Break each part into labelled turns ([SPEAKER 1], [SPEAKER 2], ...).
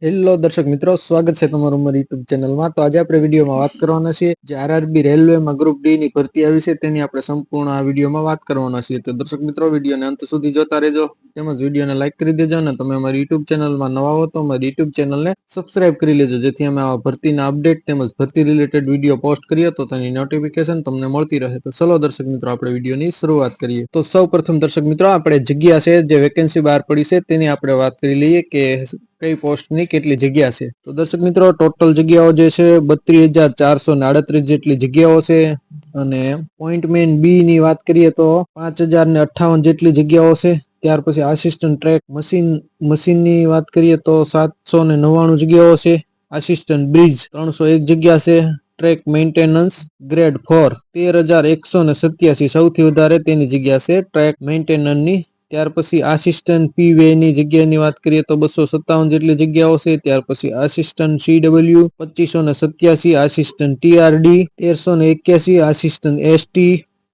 [SPEAKER 1] Hello દર્શક મિત્રો, સ્વાગત છે તમારું મારી યુટ્યુબ ચેનલમાં। તો આજે આપણે વિડીયોમાં વાત કરવાના છીએ જે આરઆરબી રેલવેમાં ગ્રુપ ડી ની ભરતી આવી છે તેની આપણે સંપૂર્ણ આ વિડીયોમાં વાત કરવાના છીએ। તો દર્શક મિત્રો, વિડીયોને અંત સુધી જોતા રહેજો, તેમજ વિડીયોને લાઈક કરી દેજો અને તમે અમારી યુટ્યુબ ચેનલમાં નવા હો તો અમારી યુટ્યુબ ચેનલને સબસ્ક્રાઇબ કરી લેજો, જેથી અમે આવા ભરતીના અપડેટ તેમજ ભરતી રિલેટેડ વિડીયો પોસ્ટ કરીએ તો તેની નોટિફિકેશન તમને મળતી રહે। તો ચલો દર્શક મિત્રો, આપણે વિડીયોની શરૂઆત કરીએ। તો સૌ પ્રથમ દર્શક મિત્રો, આપણે જગ્યા છે જે વેકેન્સી બહાર પડી છે તેની આપણે વાત કરી લઈએ કે કઈ પોસ્ટની કેટલી જગ્યા છે। તો દર્શક મિત્રો, ટોટલ જગ્યાઓ જે છે 32,438 જેટલી જગ્યાઓ છે અને પોઈન્ટમેન બી ની વાત કરીએ તો 5,058 જેટલી જગ્યાઓ છે। ત્યાર પછી આસિસ્ટન્ટ ટ્રેક મશીન ની વાત કરીએ તો 799 જગ્યાઓ છે। આસિસ્ટન્ટ બ્રિજ 301 જગ્યા છે। ટ્રેક મેન્ટેનન્સ ગ્રેડ 4 13,187 સૌથી વધારે તેની જગ્યા છે ટ્રેક મેન્ટેનન્સ ની। ત્યાર પછી આસિસ્ટન્ટ પી વે ની જગ્યાની વાત કરીએ તો 257 જેટલી જગ્યાઓ છે। ત્યાર પછી assistant CW 2587, assistant TRD 1381, assistant ST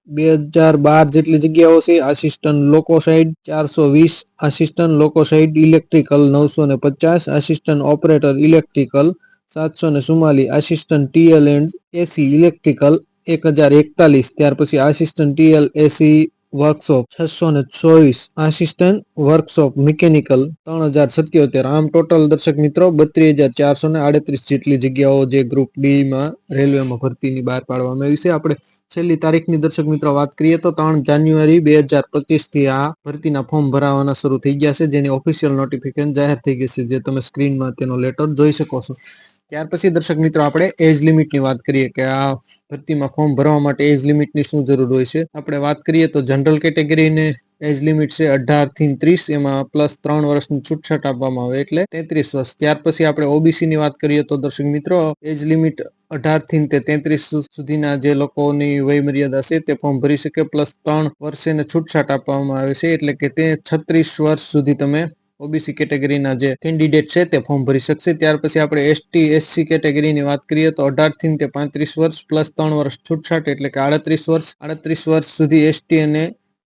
[SPEAKER 1] 2012 જેટલી જગ્યાઓ છે। Assistant loco shed 420, assistant loco shed electrical 950, assistant operator electrical 744, assistant TL and AC electrical 1041। ત્યાર પછી assistant TL AC workshop 624, assistant workshop mechanical 3077। આમ ટોટલ દર્શક મિત્રો 32,438 જેટલી જગ્યાઓ જે ગ્રુપ ડી માં રેલવેમાં ભરતીની બહાર પાડવામાં આવી છે। આપણે છેલ્લી તારીખની દર્શક મિત્રો વાત કરીએ તો 3 જાન્યુઆરી 2025 થી આ ભરતીના ફોર્મ ભરાવાના શરૂ થઈ ગયા છે, જેની ઓફિશિયલ નોટિફિકેશન જાહેર થઈ ગઈ છે, જે તમે સ્ક્રીનમાં તેનો લેટર જોઈ શકો છો। ત્યાર પછી દર્શક મિત્રો, આપણે એજ લિમિટની વાત કરીએ કે આ ભરતીમાં ફોર્મ ભરવા માટે એજ લિમિટની શું જરૂર હોય છે। આપણે વાત કરીએ તો જનરલ કેટેગરીને એજ લિમિટ છે 18 થી 30, એમાં પ્લસ 3 વર્ષની છૂટછાટ આપવામાં આવે એટલે 33 વર્ષ। ત્યાર પછી આપણે ઓબીસી ની વાત કરીએ તો દર્શક મિત્રો, એજ લિમિટ 18 થી 33 સુધીના જે લોકોની વય મર્યાદા છે તે ફોર્મ ભરી શકે, પ્લસ 3 વર્ષને છૂટછાટ આપવામાં આવે છે, એટલે કે તે 36 વર્ષ સુધી તમે ઓબીસી કેટેગરીના જે કેન્ડિડેટ છે તે ફોર્મ ભરી શકશે। ત્યાર પછી આપણે એસટી એસસી કેટેગરીની વાત કરીએ તો 18 થી 35 વર્ષ પ્લસ 3 વર્ષ છૂટછાટ, એટલે કે 38 વર્ષ। 38 વર્ષ સુધી એસટી અને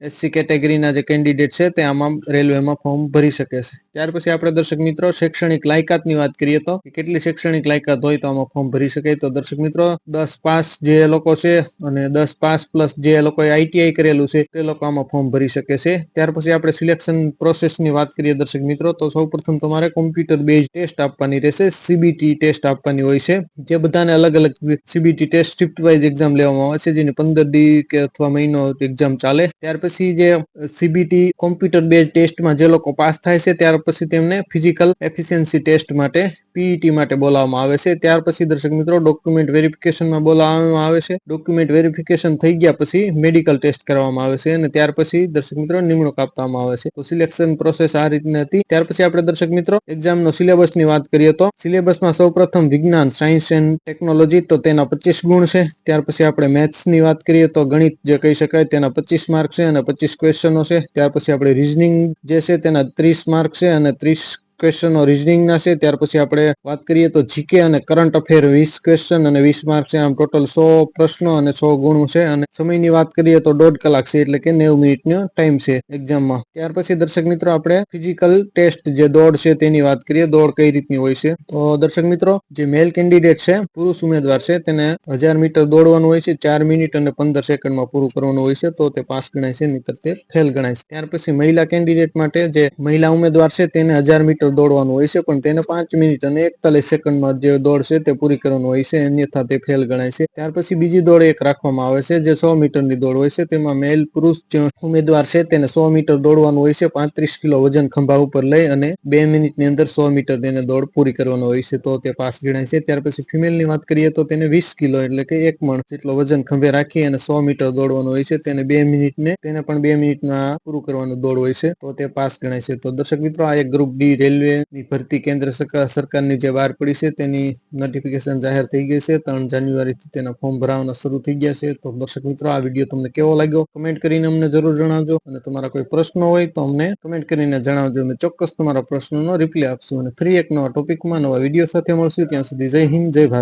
[SPEAKER 1] એસસી કેટેગરીના જે કેન્ડિડેટ છે તે આમાં રેલવેમાં ફોર્મ ભરી શકે છે। ત્યાર પછી આપણે દર્શક મિત્રો શૈક્ષણિક લાયકાતની વાત કરીએ તો કેટલી શૈક્ષણિક લાયકાત હોય તો આમાં ફોર્મ ભરી શકે। તો દર્શક મિત્રો, 10 પાસ જે લોકો છે અને 10 પાસ પ્લસ જે લોકોએ આઈટીઆઈ કરેલું છે તે લોકો આમાં ફોર્મ ભરી શકે છે। ત્યાર પછી આપણે સિલેક્શન પ્રોસેસની વાત કરીએ દર્શક મિત્રો, તો સૌપ્રથમ તમારે કોમ્પ્યુટર બેઝ ટેસ્ટ આપવાની રહેશે, સીબીટી ટેસ્ટ આપવાની હોય છે, જે બધાને અલગ અલગ CBT test shift wise exam લેવામાં આવે છે, જેની 15 દી કે અથવા મહિનો એક્ઝામ ચાલે। ત્યાર પછી જે સીબીટી કોમ્પ્યુટર બેઝ ટેસ્ટમાં જે લોકો પાસ થાય છે ત્યાર પછી તેમને ફિઝિકલ એફિશિયન્સી ટેસ્ટ માટે પીઈટી માટે બોલાવવામાં આવે છે। ત્યાર પછી દર્શક મિત્રો ડોક્યુમેન્ટ વેરિફિકેશનમાં બોલાવવામાં આવે છે। ડોક્યુમેન્ટ વેરિફિકેશન થઈ ગયા પછી મેડિકલ ટેસ્ટ કરવામાં આવે છે અને ત્યાર પછી દર્શક મિત્રો નિમણૂક આપવામાં આવે છે। તો સિલેક્શન પ્રોસેસ આ રીતની હતી। ત્યાર પછી આપણે દર્શક મિત્રો એક્ઝામનો સિલેબસની વાત કરીએ તો સિલેબસમાં સૌપ્રથમ વિજ્ઞાન સાયન્સ એન્ડ ટેકનોલોજી તો તેના 25 ગુણ છે। ત્યાર પછી આપણે મેથ્સની વાત કરીએ તો ગણિત જે કહી શકાય તેના 25 માર્ક છે અને 25 ક્વેશ્ચનો છે। ત્યાર પછી આપણે રીઝનિંગ જે છે તેના 30 માર્ક છે અને 30 ક્વેશ્ચનો રીઝનિંગના છે। ત્યાર પછી આપણે વાત કરીએ તો જીકે અને કરંટ અફેર 20 ક્વેશ્ચન અને 20 માર્ક છે, આમ ટોટલ 100 પ્રશ્નો અને 100 ગુણ છે। અને સમયની વાત કરીએ તો 1.5 કલાક છે, એટલે કે 90 મિનિટનો ટાઈમ છે એક્ઝામમાં। ત્યાર પછી દર્શક મિત્રો આપણે ફિઝિકલ ટેસ્ટ જે દોડ છે તેની વાત કરીએ, દોડ કઈ રીતની હોય છે। તો દર્શક મિત્રો, જે મેલ કેન્ડિડેટ છે, પુરુષ ઉમેદવાર છે, તેને 1000 મીટર દોડવાનું હોય છે, 4 મિનિટ અને 15 સેકન્ડમાં પૂરું કરવાનું હોય છે, તો તે પાસ ગણાય છે, નહીતર તે ફેલ ગણાય છે। ત્યાર પછી મહિલા કેન્ડિડેટ માટે જે મહિલા ઉમેદવાર છે તેને 1000 મીટર દોડવાનું હોય છે, પણ તેને 5 મિનિટ અને 41 સેકન્ડમાં જે દોડ છે તે પૂરી કરવાનું હોય છે, અન્યથા તે ફેલ ગણાય છે। ત્યાર પછી બીજી દોડ એક રાખવામાં આવે છે જે 100 મીટરની દોડ હોય છે, તેમાં મેલ પુરુષ જે ઉમેદવાર છે તેને 100 મીટર દોડવાનું હોય છે, 35 કિલો વજન ખંભા ઉપર લઈ અને 2 મિનિટની અંદર 100 મીટર તેને દોડ પૂરી કરવાનો હોય છે, તો તે પાસ ગણાય છે। ત્યાર પછી ફિમેલની વાત કરીએ તો તેને 20 કિલો એટલે કે 1 મણ જેટલો વજન ખંભે રાખી અને 100 મીટર દોડવાનું હોય છે, તેને 2 મિનિટને તેને પણ 2 મિનિટમાં પૂરું કરવાનું દોડ હોય છે, તો તે પાસ ગણાય છે। તો દર્શક મિત્રો, આ એક ગ્રુપ ડી રેલવેની ભરતી કેન્દ્ર સરકારની જે બહાર પડી છે તેની નોટિફિકેશન જાહેર થઈ ગઈ છે। 3 જાન્યુઆરીથી તેના ફોર્મ ભરાવાના શરૂ થઈ ગયા છે। તો દર્શક મિત્રો, આ વિડીયો તમને કેવો લાગ્યો કમેન્ટ કરીને અમને જરૂર જણાવજો, અને તમારા કોઈ પ્રશ્નો હોય તો અમને કમેન્ટ કરીને જણાવજો, અમે ચોક્કસ તમારા પ્રશ્નોનો રિપ્લાય આપશું। અને ફરી એક નવા ટોપિકમાં નવા વિડીયો સાથે મળશું, ત્યાં સુધી જય હિન્દ, જય ભારત।